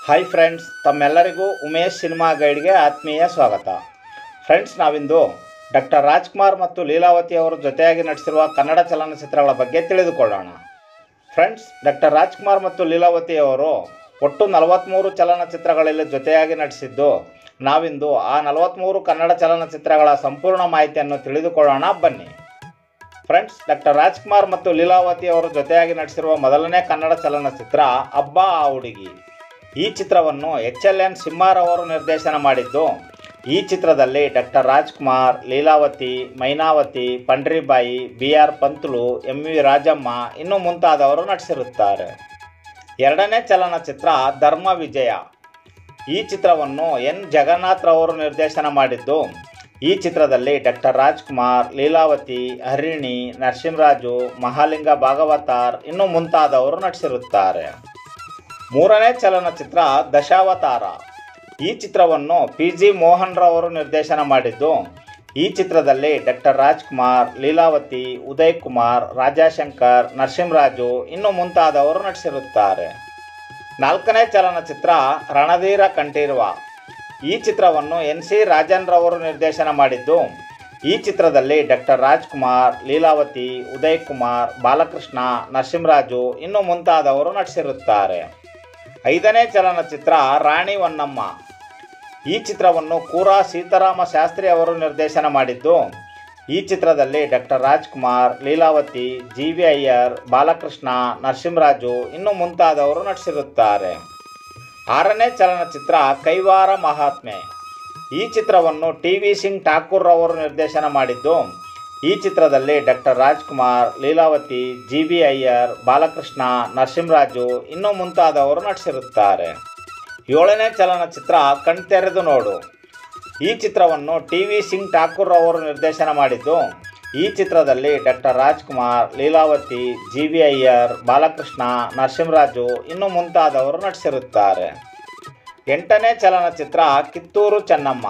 Hi friends, ತಮ್ಮೆಲ್ಲರಿಗೂ Umesh cinema ಗೈಡ್ಗೆ ಆತ್ಮೀಯ ಸ್ವಾಗತ. ಫ್ರೆಂಡ್ಸ್, ನಾವಿಂದು ಡಾಕ್ಟರ್ ರಾಜ್ಕುಮಾರ್ ಮತ್ತು ಲೀಲಾವತಿ ಅವರು ಜೊತೆಯಾಗಿ ನಟಿಸಿರುವ ಕನ್ನಡ ಚಲನಚಿತ್ರಗಳ ಬಗ್ಗೆ ತಿಳಿದುಕೊಳ್ಳೋಣ. ಫ್ರೆಂಡ್ಸ್, ಡಾಕ್ಟರ್ ರಾಜ್ಕುಮಾರ್ ಮತ್ತು ಲೀಲಾವತಿ ಅವರು ಒಟ್ಟು 43 ಚಲನಚಿತ್ರಗಳಲ್ಲಿ ಜೊತೆಯಾಗಿ ನಟಿಸಿದ್ದು, ನಾವಿಂದು ಆ 43 ಕನ್ನಡ ಚಲನಚಿತ್ರಗಳ ಸಂಪೂರ್ಣ ಮಾಹಿತಿಯನ್ನು ತಿಳಿದುಕೊಳ್ಳೋಣ. ಬನ್ನಿ ಫ್ರೆಂಡ್ಸ್, ಡಾಕ್ಟರ್ ರಾಜ್ಕುಮಾರ್ ಮತ್ತು ಲೀಲಾವತಿ ಅವರು ಜೊತೆಯಾಗಿ ನಟಿಸಿರುವ ಮೊದಲನೇ ಕನ್ನಡ ಚಲನಚಿತ್ರ ಅಬ್ಬ ಆ ಹುಡುಗಿ. ಈ ಚಿತ್ರವನ್ನು HLN ಸಿಂಹಾರ್ ಅವರು ನಿರ್ದೇಶನ ಮಾಡಿದ್ದು, ಈ ಚಿತ್ರದಲ್ಲಿ doctor Rajkumar, Leelavathi, Mynavathi, Pandaribai, BR Pantulu, MV Rajamma ಇನ್ನೂ ಮುಂತಾದವರು ನಟಿಸಿರುತ್ತಾರೆ. ಎರಡನೇ ಚಲನಚಿತ್ರ ಧರ್ಮ ವಿಜಯ. ಈ ಚಿತ್ರವನ್ನು N ಜಗನ್ನಾಥ್ ರವರು ನಿರ್ದೇಶನ ಮಾಡಿದ್ದು, ಈ ಚಿತ್ರದಲ್ಲಿ ಡಾಕ್ಟರ್ ರಾಜ್ಕುಮಾರ್, ಲೀಲಾವತಿ, ಹರಿಣಿ, ನರಸಿಂಹರಾಜು, ಮಹಾಲಿಂಗ ಭಾಗವತಾರ್ ಇನ್ನೂ ಮುಂತಾದವರು ನಟಿಸಿರುತ್ತಾರೆ. ಮೂರನೇ ಚಲನಚಿತ್ರ ದಶಾವತಾರ. ಈ ಚಿತ್ರವನ್ನು PG ಮೋಹನ್ ರವರು ನಿರ್ದೇಶನ ಮಾಡಿದ್ದು, ಈ ಚಿತ್ರದಲ್ಲಿ ಡಾಕ್ಟರ್ ರಾಜ್ಕುಮಾರ್, ಲೀಲಾವತಿ, ಉದಯ್ ಕುಮಾರ್, ರಾಜಾಶಂಕರ್, ನರಸಿಂಹರಾಜು ಇನ್ನೂ ಮುಂತಾದವರು ನಟಿಸಿರುತ್ತಾರೆ. ನಾಲ್ಕನೇ ಚಲನಚಿತ್ರ ರಣಧೀರ ಕಂಠೀರವ. ಈ ಚಿತ್ರವನ್ನು NC ರಾಜನ್ ರವರು ನಿರ್ದೇಶನ ಮಾಡಿದ್ದು, ಈ ಚಿತ್ರದಲ್ಲಿ ಡಾಕ್ಟರ್ ರಾಜ್ಕುಮಾರ್, ಲೀಲಾವತಿ, ಉದಯ್ ಕುಮಾರ್, ಬಾಲಕೃಷ್ಣ, ನರಸಿಂಹರಾಜು ಇನ್ನೂ ಮುಂತಾದವರು ನಟಿಸಿರುತ್ತಾರೆ. ಐದನೇ ಚಲನಚಿತ್ರ ರಾಣಿ ಹೊನ್ನಮ್ಮ. ಈ ಚಿತ್ರವನ್ನು ಕೂರಾ ಸೀತಾರಾಮ ಶಾಸ್ತ್ರಿ ಅವರು ನಿರ್ದೇಶನ ಮಾಡಿದ್ದು, ಈ ಚಿತ್ರದಲ್ಲಿ ಡಾಕ್ಟರ್ ರಾಜ್ಕುಮಾರ್, ಲೀಲಾವತಿ, GV ಅಯ್ಯರ್, ಬಾಲಕೃಷ್ಣ, ನರಸಿಂಹರಾಜು ಇನ್ನೂ ಮುಂತಾದವರು ನಟಿಸಿರುತ್ತಾರೆ. ಆರನೇ ಚಲನಚಿತ್ರ ಕೈವಾರ ಮಹಾತ್ಮೆ. ಈ ಚಿತ್ರವನ್ನು TV ಸಿಂಗ್ ಠಾಕೂರ್ ಅವರು ನಿರ್ದೇಶನ ಮಾಡಿದ್ದು, ಈ ಚಿತ್ರದಲ್ಲಿ ಡಾಕ್ಟರ್ ರಾಜ್ಕುಮಾರ್, ಲೀಲಾವತಿ, GV ಅಯ್ಯರ್, ಬಾಲಕೃಷ್ಣ, ನರಸಿಂಹರಾಜು ಇನ್ನೂ ಮುಂತಾದವರು ನಟಿಸಿರುತ್ತಾರೆ. ಏಳನೇ ಚಲನಚಿತ್ರ ಕಣ್ತೆರೆದು ನೋಡು. ಈ ಚಿತ್ರವನ್ನು TV ಸಿಂಗ್ ಠಾಕೂರ್ ಅವರು ನಿರ್ದೇಶನ ಮಾಡಿದ್ದು, ಈ ಚಿತ್ರದಲ್ಲಿ ಡಾಕ್ಟರ್ ರಾಜ್ಕುಮಾರ್, ಲೀಲಾವತಿ, GV ಅಯ್ಯರ್, ಬಾಲಕೃಷ್ಣ, ನರಸಿಂಹರಾಜು ಇನ್ನೂ ಮುಂತಾದವರು ನಟಿಸಿರುತ್ತಾರೆ. ಎಂಟನೇ ಚಲನಚಿತ್ರ ಕಿತ್ತೂರು ಚೆನ್ನಮ್ಮ.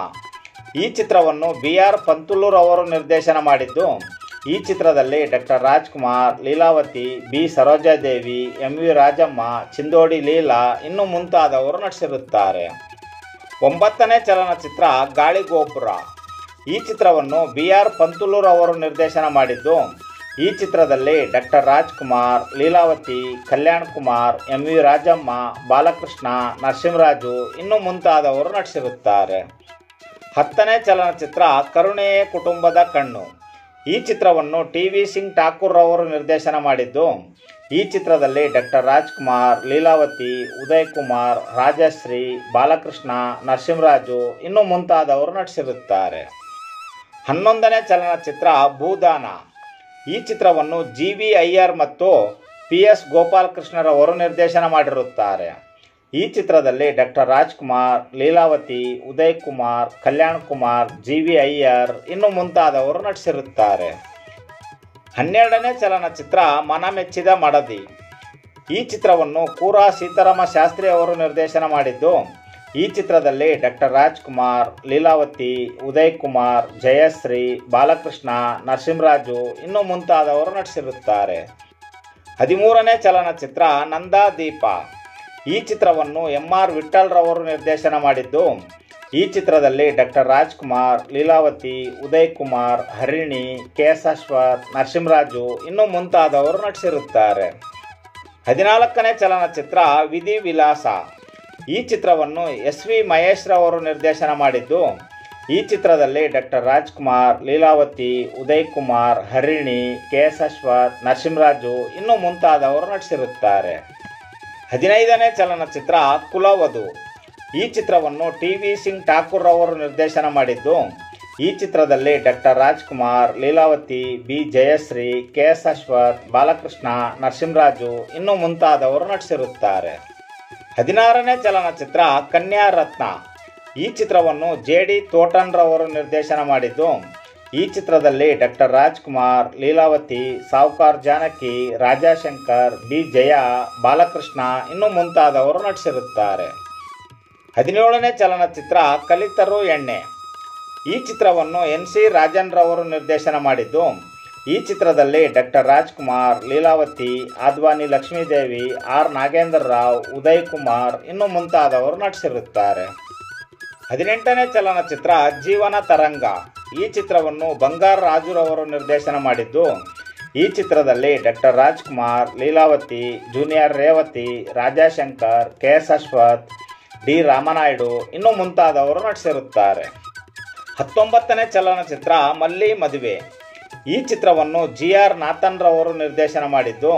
ಈ ಚಿತ್ರವನ್ನು BR ಪಂತ್ಲು ರವರು ನಿರ್ದೇಶನ ಮಾಡಿದ್ದು, ಈ ಚಿತ್ರದಲ್ಲಿ doctor Rajkumar, Leelavathi, B Sarojadevi, MV Rajamma, Chindodi Leela ಇನ್ನೂ ಮುಂತಾದವರು ನಟಿಸಿರುತ್ತಾರೆ. ಒಂಬತ್ತನೇ ಚಲನಚಿತ್ರ ಗಾಳಿಗೋಪುರ. ಈ ಚಿತ್ರವನ್ನು BR ಪಂತ್ಲು ರವರು ನಿರ್ದೇಶನ ಮಾಡಿದ್ದು, ಈ ಚಿತ್ರದಲ್ಲಿ ಡಾಕ್ಟರ್ ರಾಜ್ಕುಮಾರ್, ಲೀಲಾವತಿ, ಕಲ್ಯಾಣ್ ಕುಮಾರ್, MV ರಾಜಮ್ಮ, ಬಾಲಕೃಷ್ಣ, ನರಸಿಂಹರಾಜು ಇನ್ನೂ ಮುಂತಾದವರು ನಟಿಸಿರುತ್ತಾರೆ. ಹತ್ತನೇ ಚಲನಚಿತ್ರ ಕರುಣೆಯೇ ಕುಟುಂಬದ ಕಣ್ಣು. ಈ ಚಿತ್ರವನ್ನು TV ಸಿಂಗ್ ಠಾಕೂರ್ ಅವರು ನಿರ್ದೇಶನ ಮಾಡಿದ್ದು, ಈ ಚಿತ್ರದಲ್ಲಿ ಡಾಕ್ಟರ್ ರಾಜ್ಕುಮಾರ್, ಲೀಲಾವತಿ, ಉದಯ್ ಕುಮಾರ್, ರಾಜಶ್ರೀ, ಬಾಲಕೃಷ್ಣ, ನರಸಿಂಹರಾಜು ಇನ್ನೂ ಮುಂತಾದವರು ನಟಿಸಿರುತ್ತಾರೆ. 11ನೇ ಚಲನಚಿತ್ರ ಭೂದಾನ. ಈ ಚಿತ್ರವನ್ನು GV ಅಯ್ಯರ್ ಮತ್ತು PS ಗೋಪಾಲಕೃಷ್ಣರವರು ನಿರ್ದೇಶನ ಮಾಡಿರುತ್ತಾರೆ. ಈ ಚಿತ್ರದಲ್ಲಿ ಡಾಕ್ಟರ್ ರಾಜ್ಕುಮಾರ್, ಲೀಲಾವತಿ, ಉದಯ್ ಕುಮಾರ್, ಕಲ್ಯಾಣ್ ಕುಮಾರ್, GV ಅಯ್ಯರ್ ಇನ್ನೂ ಮುಂತಾದವರು ನಟಿಸಿರುತ್ತಾರೆ. 12ನೇ ಚಲನಚಿತ್ರ ಮನಮೆಚ್ಚಿದ ಮಡದಿ. ಈ ಚಿತ್ರವನ್ನು ಕೂರಾ ಸೀತಾರಾಮ ಶಾಸ್ತ್ರಿ ಅವರು ನಿರ್ದೇಶನ ಮಾಡಿದ್ದು, ಈ ಚಿತ್ರದಲ್ಲಿ ಡಾಕ್ಟರ್ ರಾಜ್ಕುಮಾರ್, ಲೀಲಾವತಿ, ಉದಯ್ ಕುಮಾರ್, ಜಯಶ್ರೀ, ಬಾಲಕೃಷ್ಣ, ನರಸಿಂಹರಾಜು ಇನ್ನೂ ಮುಂತಾದವರು ನಟಿಸಿರುತ್ತಾರೆ. 13ನೇ ಚಲನಚಿತ್ರ ನಂದಾದೀಪ. ಈ ಚಿತ್ರವನ್ನು MR ವಿಠಲ್ ರವರು ನಿರ್ದೇಶನ ಮಾಡಿದ್ದು, ಈ ಚಿತ್ರದಲ್ಲಿ ಡಾಕ್ಟರ್ ರಾಜ್ಕುಮಾರ್, ಲೀಲಾವತಿ, ಉದಯ್ ಕುಮಾರ್, ಹರಿಣಿ, KS ಅಶ್ವಥ್, ನರಸಿಂಹರಾಜು ಇನ್ನೂ ಮುಂತಾದವರು ನಟಿಸಿರುತ್ತಾರೆ. 14ನೇ ಚಲನಚಿತ್ರ ವಿಧಿ ವಿಲಾಸ. ಈ ಚಿತ್ರವನ್ನು SV ಮಹೇಶ್ ರವರು ನಿರ್ದೇಶನ ಮಾಡಿದ್ದು, ಈ ಚಿತ್ರದಲ್ಲಿ ಡಾಕ್ಟರ್ ರಾಜ್ಕುಮಾರ್, ಲೀಲಾವತಿ, ಉದಯ್ ಕುಮಾರ್, ಹರಿಣಿ, KS ಅಶ್ವಥ್, ನರಸಿಂಹರಾಜು ಇನ್ನೂ ಮುಂತಾದವರು ನಟಿಸಿರುತ್ತಾರೆ. 15ನೇ ಚಲನಚಿತ್ರ ಕುಲವಧು. ಈ ಚಿತ್ರವನ್ನು TV ಸಿಂಗ್ ಠಾಕೂರ್ ಅವರು ನಿರ್ದೇಶನ ಮಾಡಿದ್ದು, ಈ ಚಿತ್ರದಲ್ಲಿ doctor Rajkumar, Leelavathi, B Jayashree, KS Ashwath, Balakrishna, Narasimharaju ಇನ್ನೂ ಮುಂತಾದವರು ನಟಿಸಿರುತ್ತಾರೆ. 16ನೇ ಚಲನಚಿತ್ರ ಕನ್ಯಾ ರತ್ನ. ಈ ಚಿತ್ರವನ್ನು JD ತೋಟನ್ ರವರು ನಿರ್ದೇಶನ ಮಾಡಿದ್ದು, ಈ ಚಿತ್ರದಲ್ಲಿ ಡಾಕ್ಟರ್ ರಾಜ್ಕುಮಾರ್, ಲೀಲಾವತಿ, ಸಾವ್ಕಾರ್ ಜಾನಕಿ, ರಾಜಾಶಂಕರ್, B ಜಯಾ, ಬಾಲಕೃಷ್ಣ ಇನ್ನೂ ಮುಂತಾದವರು ನಟಿಸಿರುತ್ತಾರೆ. 17ನೇ ಚಲನಚಿತ್ರ ಕಲಿತರು ಎಣ್ಣೆ. ಈ ಚಿತ್ರವನ್ನು NC ರಾಜನ್ ರವರು ನಿರ್ದೇಶನ ಮಾಡಿದ್ದು, ಈ ಚಿತ್ರದಲ್ಲಿ ಡಾಕ್ಟರ್ ರಾಜ್ಕುಮಾರ್, ಲೀಲಾವತಿ, ಆದ್ವಾನಿ ಲಕ್ಷ್ಮೀದೇವಿ, ಆರ್ ನಾಗೇಂದ್ರ ರಾವ್, ಉದಯ್ ಕುಮಾರ್ ಇನ್ನು ಮುಂತಾದವರು ನಟಿಸಿರುತ್ತಾರೆ. 18ನೇ ಚಲನಚಿತ್ರ ಜೀವನ ತರಂಗ. ಈ ಚಿತ್ರವನ್ನು ಬಂಗಾರ ರಾಜುರವರು ನಿರ್ದೇಶನ ಮಾಡಿದ್ದು, ಈ ಚಿತ್ರದಲ್ಲಿ doctor Rajkumar, Leelavathi, junior Revathi, Rajashankar, K S. Ashwath, D. Ramanaidu ಇನ್ನು ಮುಂತಾದವರು ನಟಿಸಿರುತ್ತಾರೆ. 19ನೇ ಚಲನಚಿತ್ರ ಮಲ್ಲಿ ಮದುವೆ. ಈ ಚಿತ್ರವನ್ನು ಜಿ.ಆರ್. ನಾಥನ್ ರವರು ನಿರ್ದೇಶನ ಮಾಡಿದ್ದು,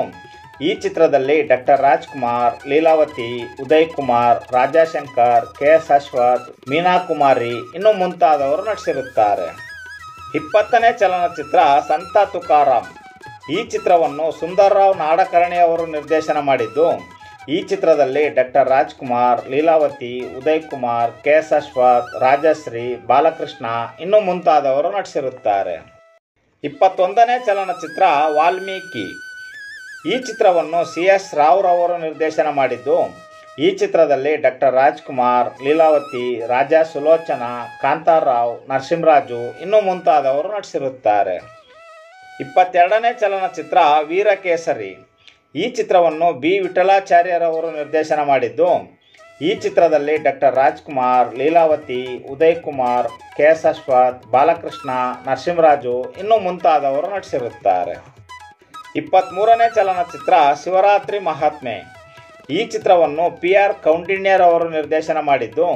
ಈ ಚಿತ್ರದಲ್ಲಿ ಡಾಕ್ಟರ್ ರಾಜ್ಕುಮಾರ್, ಲೀಲಾವತಿ, ಉದಯ್ ಕುಮಾರ್, ರಾಜಾಶಂಕರ್, ಕೆ.ಎಸ್. ಅಶ್ವಥ್, ಮೀನಾ ಕುಮಾರಿ ಇನ್ನು ಮುಂತಾದವರು ನಟಿಸಿರುತ್ತಾರೆ. 20ನೇ ಚಲನಚಿತ್ರ ಸಂತ ತುಕಾರಾಮ್. ಈ ಚಿತ್ರವನ್ನು ಸುಂದರ್ರಾವ್ ನಾಡಕರ್ಣಿ ಅವರು ನಿರ್ದೇಶನ ಮಾಡಿದ್ದು, ಈ ಚಿತ್ರದಲ್ಲಿ ಡಾಕ್ಟರ್ ರಾಜ್ಕುಮಾರ್, ಲೀಲಾವತಿ, ಉದಯ್ ಕುಮಾರ್, ಕೆ.ಎಸ್. ಅಶ್ವಥ್, ರಾಜಶ್ರೀ, ಬಾಲಕೃಷ್ಣ ಇನ್ನು ಮುಂತಾದವರು ನಟಿಸಿರುತ್ತಾರೆ. 21ನೇ ಚಲನಚಿತ್ರ ವಾಲ್ಮೀಕಿ. ಈ ಚಿತ್ರವನ್ನು ಸಿ.ಎಸ್. ರಾವ್ ರವರು ನಿರ್ದೇಶನ ಮಾಡಿದ್ದು, ಈ ಚಿತ್ರದಲ್ಲಿ ಡಾಕ್ಟರ್ ರಾಜ್ಕುಮಾರ್, ಲೀಲಾವತಿ, ರಾಜಾ ಸುಲೋಚನಾ, ಕಾಂತಾರಾವ್, ನರಸಿಂಹರಾಜು ಇನ್ನು ಮುಂತಾದವರು ನಟಿಸಿರುತ್ತಾರೆ. 22ನೇ ಚಲನಚಿತ್ರ ವೀರಕೇಸರಿ. ಈ ಚಿತ್ರವನ್ನು ಬಿ. ವಿಠಲಾಚಾರ್ಯರವರು ನಿರ್ದೇಶನ ಮಾಡಿದ್ದು, ಈ ಚಿತ್ರದಲ್ಲಿ ಡಾಕ್ಟರ್ ರಾಜ್ಕುಮಾರ್, ಲೀಲಾವತಿ, ಉದಯ್ ಕುಮಾರ್, ಕೆ.ಎಸ್. ಅಶ್ವಥ್, ಬಾಲಕೃಷ್ಣ, ನರಸಿಂಹರಾಜು ಇನ್ನು ಮುಂತಾದವರು ನಟಿಸಿರುತ್ತಾರೆ. 23ನೇ ಚಲನಚಿತ್ರ ಶಿವರಾತ್ರಿ ಮಹಾತ್ಮೆ. ಈ ಚಿತ್ರವನ್ನು ಪಿ.ಆರ್. ಕೌಂಡಿಣ್ಯರವರು ನಿರ್ದೇಶನ ಮಾಡಿದ್ದು,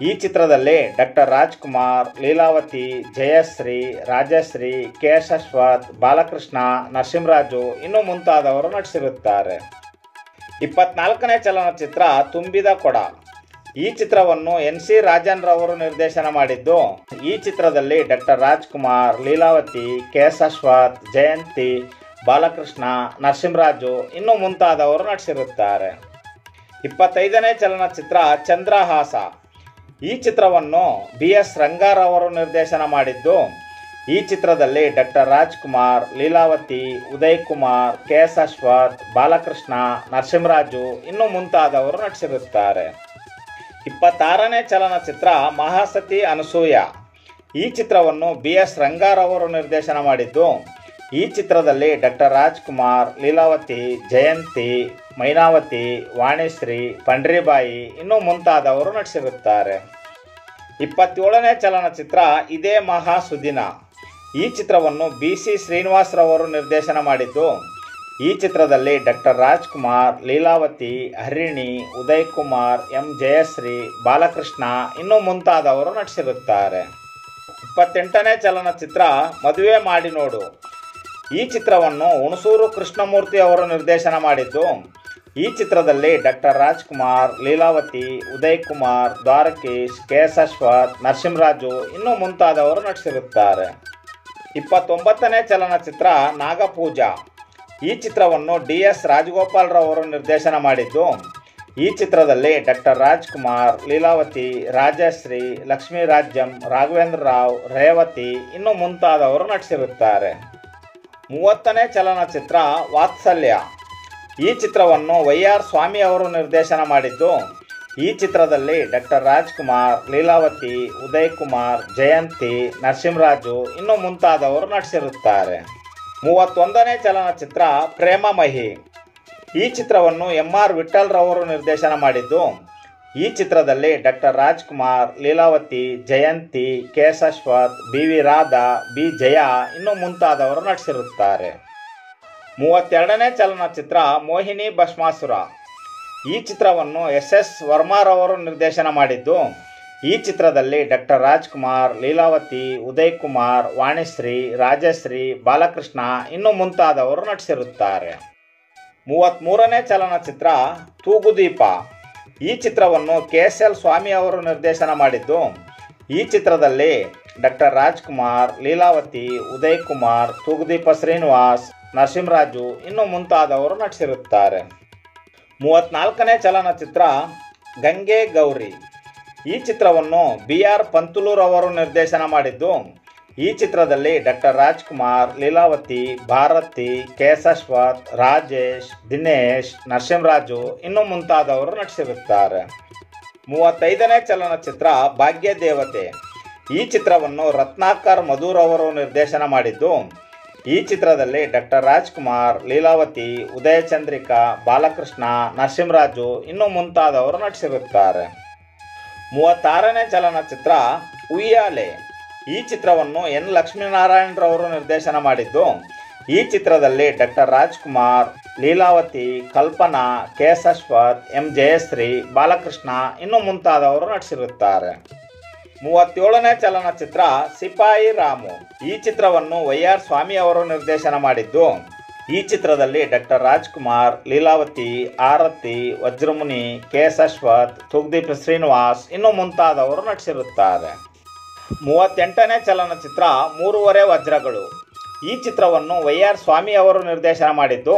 ಈ ಚಿತ್ರದಲ್ಲಿ ಡಾಕ್ಟರ್ ರಾಜ್ಕುಮಾರ್, ಲೀಲಾವತಿ, ಜಯಶ್ರೀ, ರಾಜಶ್ರೀ, ಕೆ.ಎಸ್. ಅಶ್ವಥ್, ಬಾಲಕೃಷ್ಣ, ನರಸಿಂಹರಾಜು ಇನ್ನು ಮುಂತಾದವರು ನಟಿಸಿರುತ್ತಾರೆ. 24ನೇ ಚಲನಚಿತ್ರ ತುಂಬಿದ ಕೊಡ. ಈ ಚಿತ್ರವನ್ನು ಎನ್.ಸಿ. ರಾಜನ್ ರವರು ನಿರ್ದೇಶನ ಮಾಡಿದ್ದು, ಈ ಚಿತ್ರದಲ್ಲಿ ಡಾಕ್ಟರ್ ರಾಜ್ಕುಮಾರ್, ಲೀಲಾವತಿ, ಕೆ.ಎಸ್. ಅಶ್ವಥ್, ಜಯಂತಿ, ಬಾಲಕೃಷ್ಣ, ನರಸಿಂಹರಾಜು ಇನ್ನು ಮುಂತಾದವರು ನಟಿಸಿರುತ್ತಾರೆ. 25ನೇ ಚಲನಚಿತ್ರ ಚಂದ್ರಹಾಸ. ಈ ಚಿತ್ರವನ್ನು ಬಿ.ಎಸ್. ರಂಗಾರವರು ನಿರ್ದೇಶನ ಮಾಡಿದ್ದು, ಈ ಚಿತ್ರದಲ್ಲಿ ಡಾಕ್ಟರ್ ರಾಜ್ಕುಮಾರ್, ಲೀಲಾವತಿ, ಉದಯ್ ಕುಮಾರ್, ಕೆ.ಎಸ್. ಅಶ್ವಥ್, ಬಾಲಕೃಷ್ಣ, ನರಸಿಂಹರಾಜು ಇನ್ನು ಮುಂತಾದವರು ನಟಿಸಿರುತ್ತಾರೆ. 26ನೇ ಚಲನಚಿತ್ರ ಮಹಾಸತಿ ಅನಸೂಯ. ಈ ಚಿತ್ರವನ್ನು ಬಿ.ಎಸ್. ರಂಗಾರವರು ನಿರ್ದೇಶನ ಮಾಡಿದ್ದು, ಈ ಚಿತ್ರದಲ್ಲಿ ಡಾಕ್ಟರ್ ರಾಜ್ಕುಮಾರ್, ಲೀಲಾವತಿ, ಜಯಂತಿ, ಮೈನಾವತಿ, ವಾಣಿಶ್ರೀ, ಪಂಡ್ರಿಬಾಯಿ ಇನ್ನು ಮುಂತಾದವರು ನಟಿಸಿರುತ್ತಾರೆ. 27ನೇ ಚಲನಚಿತ್ರ ಇದೇ ಮಹಾ ಸುದಿನ. ಈ ಚಿತ್ರವನ್ನು ಬಿ.ಸಿ. ಶ್ರೀನಿವಾಸ್ ರವರು ನಿರ್ದೇಶನ ಮಾಡಿದ್ದು, ಈ ಚಿತ್ರದಲ್ಲಿ ಡಾಕ್ಟರ್ ರಾಜ್ಕುಮಾರ್, ಲೀಲಾವತಿ, ಹರಿಣಿ, ಉದಯ್ ಕುಮಾರ್, ಎಂ. ಜಯಶ್ರೀ, ಬಾಲಕೃಷ್ಣ ಇನ್ನು ಮುಂತಾದವರು ನಟಿಸಿರುತ್ತಾರೆ. 28ನೇ ಚಲನಚಿತ್ರ ಮದುವೆ ಮಾಡಿ ನೋಡು. ಈ ಚಿತ್ರವನ್ನು ಹುಣಸೂರು ಕೃಷ್ಣಮೂರ್ತಿ ಅವರು ನಿರ್ದೇಶನ ಮಾಡಿದ್ದು, ಈ ಚಿತ್ರದಲ್ಲಿ ಡಾಕ್ಟರ್ ರಾಜ್ಕುಮಾರ್, ಲೀಲಾವತಿ, ಉದಯ್ ಕುಮಾರ್, ದ್ವಾರಕೀಶ್, ಕೆ.ಎಸ್. ಅಶ್ವಥ್, ನರಸಿಂಹರಾಜು ಇನ್ನು ಮುಂತಾದವರು ನಟಿಸಿರುತ್ತಾರೆ. 29ನೇ ಚಲನಚಿತ್ರ ನಾಗಪೂಜಾ. ಈ ಚಿತ್ರವನ್ನು ಡಿ.ಎಸ್. ರಾಜಗೋಪಾಲ್ ರವರು ನಿರ್ದೇಶನ ಮಾಡಿದ್ದು, ಈ ಚಿತ್ರದಲ್ಲಿ ಡಾಕ್ಟರ್ ರಾಜ್ಕುಮಾರ್, ಲೀಲಾವತಿ, ರಾಜಶ್ರೀ, ಲಕ್ಷ್ಮೀರಾಜ್ಯಂ, ರಾಘವೇಂದ್ರ ರಾವ್, ರೇವತಿ ಇನ್ನು ಮುಂತಾದವರು ನಟಿಸಿರುತ್ತಾರೆ. 30ನೇ ಚಲನಚಿತ್ರ ವಾತ್ಸಲ್ಯ. ಈ ಚಿತ್ರವನ್ನು ವೈ.ಆರ್. ಸ್ವಾಮಿ ಅವರು ನಿರ್ದೇಶನ ಮಾಡಿದ್ದು, ಈ ಚಿತ್ರದಲ್ಲಿ ಡಾಕ್ಟರ್ ರಾಜ್ಕುಮಾರ್, ಲೀಲಾವತಿ, ಉದಯ್ ಕುಮಾರ್, ಜಯಂತಿ, ನರಸಿಂಹರಾಜು ಇನ್ನು ಮುಂತಾದವರು ನಟಿಸಿರುತ್ತಾರೆ. 31ನೇ ಚಲನಚಿತ್ರ ಪ್ರೇಮಮಹಿ. ಈ ಚಿತ್ರವನ್ನು ಎಂ.ಆರ್. ವಿಠಲ್ ರವರು ನಿರ್ದೇಶನ ಮಾಡಿದ್ದು, ಈ ಚಿತ್ರದಲ್ಲಿ doctor Rajkumar, Leelavathi, Jayanthi, K S. Ashwath, B V. Radha, B. Jaya ಇನ್ನು ಮುಂತಾದವರು ನಟಿಸಿರುತ್ತಾರೆ. 32ನೇ ಚಲನಚಿತ್ರ ಮೋಹಿನಿ ಭಸ್ಮಾಸುರ. ಈ ಚಿತ್ರವನ್ನು ಎಸ್.ಎಸ್. ವರ್ಮಾರವರು ನಿರ್ದೇಶನ ಮಾಡಿದ್ದು, ಈ ಚಿತ್ರದಲ್ಲಿ ಡಾಕ್ಟರ್ ರಾಜ್ಕುಮಾರ್, ಲೀಲಾವತಿ, ಉದಯ್ ಕುಮಾರ್, ವಾಣಿಶ್ರೀ, ರಾಜಶ್ರೀ, ಬಾಲಕೃಷ್ಣ ಇನ್ನು ಮುಂತಾದವರು ನಟಿಸಿರುತ್ತಾರೆ. 33ನೇ ಚಲನಚಿತ್ರ ತೂಗುದೀಪ. ಈ ಚಿತ್ರವನ್ನು ಕೆ.ಎಸ್.ಎಲ್. ಸ್ವಾಮಿ ಅವರು ನಿರ್ದೇಶನ ಮಾಡಿದ್ದು, ಈ ಚಿತ್ರದಲ್ಲಿ ಡಾಕ್ಟರ್ ರಾಜ್ಕುಮಾರ್, ಲೀಲಾವತಿ, ಉದಯ್ ಕುಮಾರ್, ತೂಗುದೀಪ ಶ್ರೀನಿವಾಸ್, ನರಸಿಂಹರಾಜು ಇನ್ನು ಮುಂತಾದವರು ನಟಿಸಿರುತ್ತಾರೆ. 34ನೇ ಚಲನಚಿತ್ರ ಗಂಗೆ ಗೌರಿ. ಈ ಚಿತ್ರವನ್ನು ಬಿ.ಆರ್. ಪಂತುಲೂರವರು ನಿರ್ದೇಶನ ಮಾಡಿದ್ದು, ಈ ಚಿತ್ರದಲ್ಲಿ ಡಾಕ್ಟರ್ ರಾಜ್ಕುಮಾರ್, ಲೀಲಾವತಿ, ಭಾರತಿ, ಕೆ.ಎಸ್. ಅಶ್ವಥ್, ರಾಜೇಶ್, ದಿನೇಶ್, ನರಸಿಂಹರಾಜು ಇನ್ನು ಮುಂತಾದವರು ನಟಿಸಿರುತ್ತಾರೆ. 35ನೇ ಚಲನಚಿತ್ರ ಭಾಗ್ಯದೇವತೆ. ಈ ಚಿತ್ರವನ್ನು ರತ್ನಾಕರ್ ಮಧುರ್ ಅವರು ನಿರ್ದೇಶನ ಮಾಡಿದ್ದು, ಈ ಚಿತ್ರದಲ್ಲಿ ಡಾಕ್ಟರ್ ರಾಜ್ಕುಮಾರ್, ಲೀಲಾವತಿ, ಉದಯಚಂದ್ರಿಕಾ, ಬಾಲಕೃಷ್ಣ, ನರಸಿಂಹರಾಜು ಇನ್ನೂ ಮುಂತಾದವರು ನಟಿಸಿರುತ್ತಾರೆ. 36ನೇ ಚಲನಚಿತ್ರ ಉಯ್ಯಾಲೆ. ಈ ಚಿತ್ರವನ್ನು ಎನ್ ಲಕ್ಷ್ಮೀನಾರಾಯಣರವರು ನಿರ್ದೇಶನ ಮಾಡಿದ್ದು. ಈ ಚಿತ್ರದಲ್ಲಿ doctor Rajkumar, Leelavathi, Kalpana, K. S. Ashwath, M. Jayashree, Balakrishna ಇನ್ನೂ ಮುಂತಾದವರು ನಟಿಸಿರುತ್ತಾರೆ. 37ನೇ ಚಲನಚಿತ್ರ ಸಿಪಾಯಿ ರಾಮು. ಈ ಚಿತ್ರವನ್ನು ವೈ.ಆರ್. ಸ್ವಾಮಿ ಅವರು ನಿರ್ದೇಶನ ಮಾಡಿದ್ದು. ಈ ಚಿತ್ರದಲ್ಲಿ ಡಾಕ್ಟರ್ ರಾಜ್ಕುಮಾರ್, ಲೀಲಾವತಿ, ಆರತಿ, ವಜ್ರಮುನಿ, ಕೆ. ಎಸ್. ಅಶ್ವಥ್, ತೂಗ್ದೀಪ್ ಶ್ರೀನಿವಾಸ್ ಇನ್ನೂ ಮುಂತಾದವರು ನಟಿಸಿರುತ್ತಾರೆ. 38ನೇ ಚಲನಚಿತ್ರ ಮೂರುವರೆ ವಜ್ರಗಳು. ಈ ಚಿತ್ರವನ್ನು ವೈ.ಆರ್. ಸ್ವಾಮಿ ಅವರು ನಿರ್ದೇಶನ ಮಾಡಿದ್ದು.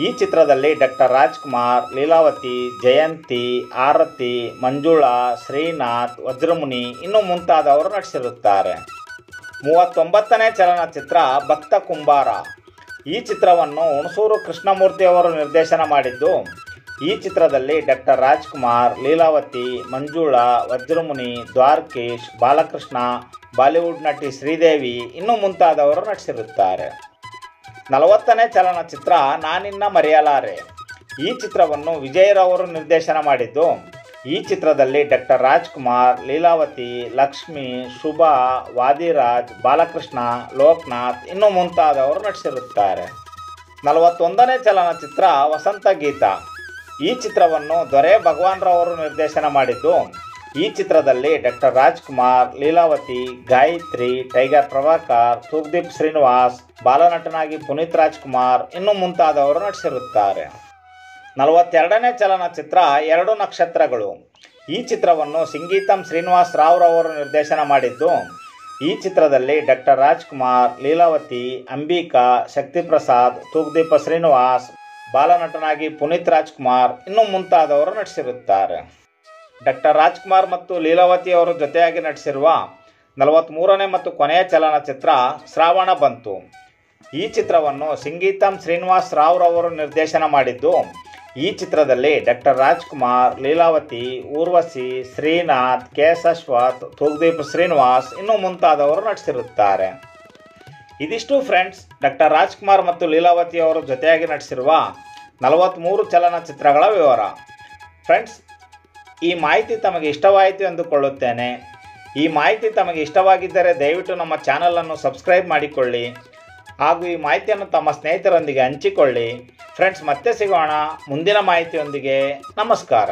ಈ ಚಿತ್ರದಲ್ಲಿ ಡಾಕ್ಟರ್ ರಾಜ್ಕುಮಾರ್, ಲೀಲಾವತಿ, ಜಯಂತಿ, ಆರತಿ, ಮಂಜುಳಾ, ಶ್ರೀನಾಥ್, ವಜ್ರಮುನಿ ಇನ್ನೂ ಮುಂತಾದವರು ನಟಿಸಿರುತ್ತಾರೆ. 39ನೇ ಚಲನಚಿತ್ರ ಭಕ್ತ ಕುಂಬಾರ. ಈ ಚಿತ್ರವನ್ನು ಹುಣಸೂರು ಕೃಷ್ಣಮೂರ್ತಿ ಅವರು ನಿರ್ದೇಶನ ಮಾಡಿದ್ದು. ಈ ಚಿತ್ರದಲ್ಲಿ ಡಾಕ್ಟರ್ ರಾಜ್ಕುಮಾರ್, ಲೀಲಾವತಿ, ಮಂಜುಳಾ, ವಜ್ರಮುನಿ, ದ್ವಾರಕೀಶ್, ಬಾಲಕೃಷ್ಣ, ಬಾಲಿವುಡ್ ನಟಿ ಶ್ರೀದೇವಿ ಇನ್ನೂ ಮುಂತಾದವರು ನಟಿಸಿರುತ್ತಾರೆ. 40ನೇ ಚಲನಚಿತ್ರ ನಾನಿನ್ನ ಮರೆಯಲಾರೆ. ಈ ಚಿತ್ರವನ್ನು ವಿಜಯರವರು ನಿರ್ದೇಶನ ಮಾಡಿದ್ದು. ಈ ಚಿತ್ರದಲ್ಲಿ ಡಾಕ್ಟರ್ ರಾಜ್ಕುಮಾರ್, ಲೀಲಾವತಿ, ಲಕ್ಷ್ಮಿ, ಶುಭಾ, ವಾದಿರಾಜ್, ಬಾಲಕೃಷ್ಣ, ಲೋಕನಾಥ್ ಇನ್ನೂ ಮುಂತಾದವರು ನಟಿಸಿರುತ್ತಾರೆ. 41ನೇ ಚಲನಚಿತ್ರ ವಸಂತ ಗೀತ. ಈ ಚಿತ್ರವನ್ನು ದೊರೆ ಭಗವಾನ್ರವರು ನಿರ್ದೇಶನ ಮಾಡಿದ್ದು. ಈ ಚಿತ್ರದಲ್ಲಿ ಡಾಕ್ಟರ್ ರಾಜ್ಕುಮಾರ್, ಲೀಲಾವತಿ, ಗಾಯತ್ರಿ, ಟೈಗರ್ ಪ್ರಭಾಕರ್, ತೂಗ್ದೀಪ್ ಶ್ರೀನಿವಾಸ್, ಬಾಲನಟನಾಗಿ ಪುನೀತ್ ರಾಜ್ಕುಮಾರ್ ಇನ್ನೂ ಮುಂತಾದವರು ನಟಿಸಿರುತ್ತಾರೆ. 42ನೇ ಚಲನಚಿತ್ರ ಎರಡು ನಕ್ಷತ್ರಗಳು. ಈ ಚಿತ್ರವನ್ನು ಸಂಗೀತಂ ಶ್ರೀನಿವಾಸ್ ರಾವ್ರವರು ನಿರ್ದೇಶನ ಮಾಡಿದ್ದು. ಈ ಚಿತ್ರದಲ್ಲಿ ಡಾಕ್ಟರ್ ರಾಜ್ಕುಮಾರ್, ಲೀಲಾವತಿ, ಅಂಬಿಕಾ, ಶಕ್ತಿಪ್ರಸಾದ್, ತೂಗ್ದೀಪ ಶ್ರೀನಿವಾಸ್, ಬಾಲನಟನಾಗಿ ಪುನೀತ್ ರಾಜ್ಕುಮಾರ್ ಇನ್ನೂ ಮುಂತಾದವರು ನಟಿಸಿರುತ್ತಾರೆ. ಡಾಕ್ಟರ್ ರಾಜ್ಕುಮಾರ್ ಮತ್ತು ಲೀಲಾವತಿ ಅವರು ಜೊತೆಯಾಗಿ ನಟಿಸಿರುವ 43ನೇ ಮತ್ತು ಕೊನೆಯ ಚಲನಚಿತ್ರ ಶ್ರಾವಣ ಬಂತು. ಈ ಚಿತ್ರವನ್ನು ಸಂಗೀತಂ ಶ್ರೀನಿವಾಸ್ ರಾವ್ರವರು ನಿರ್ದೇಶನ ಮಾಡಿದ್ದು. ಈ ಚಿತ್ರದಲ್ಲಿ doctor Rajkumar, Leelavathi, Urvashi, Srinath, K. S. Ashwath, Thoogudeep Srinivas ಇನ್ನೂ ಮುಂತಾದವರು ನಟಿಸಿರುತ್ತಾರೆ. ಇದಿಷ್ಟು ಫ್ರೆಂಡ್ಸ್, ಡಾಕ್ಟರ್ ರಾಜ್ಕುಮಾರ್ ಮತ್ತು ಲೀಲಾವತಿ ಅವರು ಜೊತೆಯಾಗಿ ನಟಿಸಿರುವ 43 ಚಲನಚಿತ್ರಗಳ ವಿವರ. ಫ್ರೆಂಡ್ಸ್, ಈ ಮಾಹಿತಿ ತಮಗೆ ಇಷ್ಟವಾಯಿತು ಎಂದುಕೊಳ್ಳುತ್ತೇನೆ. ಈ ಮಾಹಿತಿ ತಮಗೆ ಇಷ್ಟವಾಗಿದ್ದರೆ ದಯವಿಟ್ಟು ನಮ್ಮ ಚಾನಲನ್ನು ಸಬ್ಸ್ಕ್ರೈಬ್ ಮಾಡಿಕೊಳ್ಳಿ ಹಾಗೂ ಈ ಮಾಹಿತಿಯನ್ನು ತಮ್ಮ ಸ್ನೇಹಿತರೊಂದಿಗೆ ಹಂಚಿಕೊಳ್ಳಿ. ಫ್ರೆಂಡ್ಸ್, ಮತ್ತೆ ಸಿಗೋಣ ಮುಂದಿನ ಮಾಹಿತಿಯೊಂದಿಗೆ. ನಮಸ್ಕಾರ.